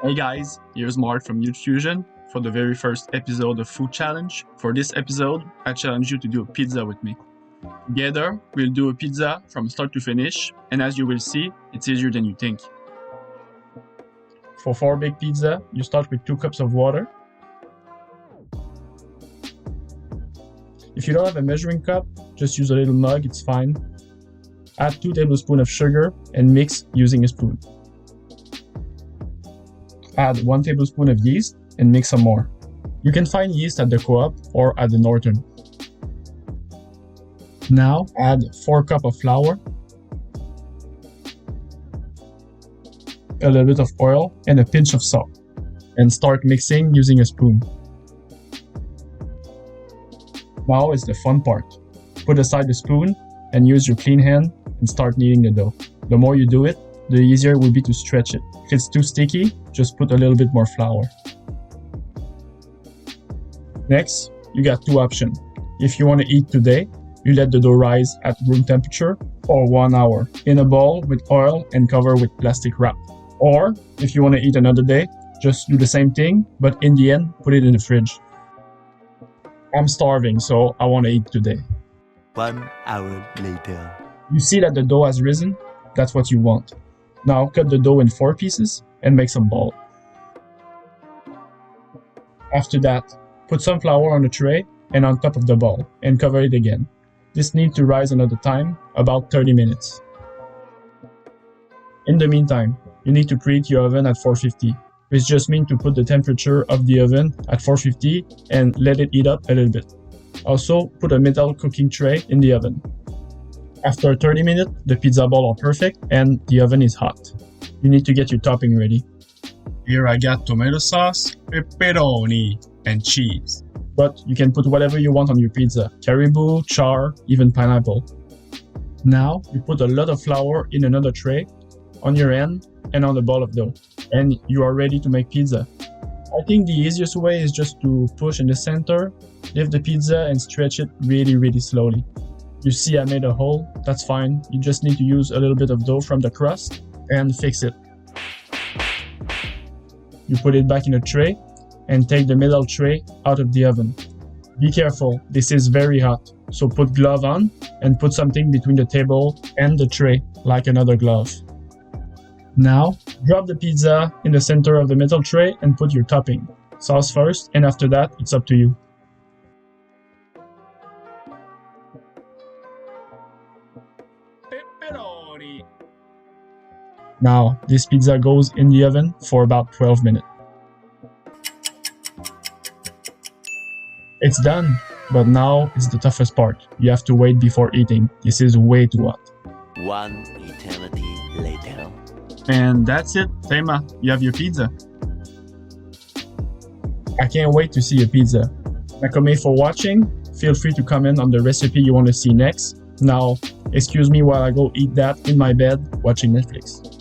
Hey guys, here's Mark from Youth Fusion for the very first episode of Food Challenge. For this episode, I challenge you to do a pizza with me. Together, we'll do a pizza from start to finish, and as you will see, it's easier than you think. For 4 big pizza, you start with 2 cups of water. If you don't have a measuring cup, just use a little mug, it's fine. Add 2 tablespoons of sugar and mix using a spoon. Add 1 tablespoon of yeast and mix some more. You can find yeast at the Co-op or at the Norton. Now add 4 cups of flour, a little bit of oil, and a pinch of salt, and start mixing using a spoon. Now is the fun part. Put aside the spoon and use your clean hand and start kneading the dough. The more you do it, the easier it will be to stretch it. If it's too sticky, just put a little bit more flour. Next, you got 2 options. If you want to eat today, you let the dough rise at room temperature for 1 hour in a bowl with oil and cover with plastic wrap. Or, if you want to eat another day, just do the same thing, but in the end, put it in the fridge. I'm starving, so I want to eat today. 1 hour later. You see that the dough has risen? That's what you want. Now cut the dough in 4 pieces and make some balls. After that, put some flour on a tray and on top of the ball and cover it again. This needs to rise another time, about 30 minutes. In the meantime, you need to preheat your oven at 450, which just means to put the temperature of the oven at 450 and let it heat up a little bit. Also, put a metal cooking tray in the oven. After 30 minutes, the pizza balls are perfect and the oven is hot. You need to get your topping ready. Here I got tomato sauce, pepperoni, and cheese. But you can put whatever you want on your pizza. Caribou, char, even pineapple. Now, you put a lot of flour in another tray, on your end, and on the ball of dough. And you are ready to make pizza. I think the easiest way is just to push in the center, lift the pizza and stretch it really slowly. You see I made a hole, that's fine. You just need to use a little bit of dough from the crust and fix it. You put it back in a tray and take the middle tray out of the oven. Be careful, this is very hot, so put glove on and put something between the table and the tray, like another glove. Now, drop the pizza in the center of the metal tray and put your topping. Sauce first, and after that, it's up to you. Pepperoni. Now, this pizza goes in the oven for about 12 minutes. It's done, but now is the toughest part. You have to wait before eating. This is way too hot. 1 eternity later. And that's it, Tema, you have your pizza. I can't wait to see your pizza. Nakome for watching. Feel free to comment on the recipe you want to see next. Now, excuse me while I go eat that in my bed watching Netflix.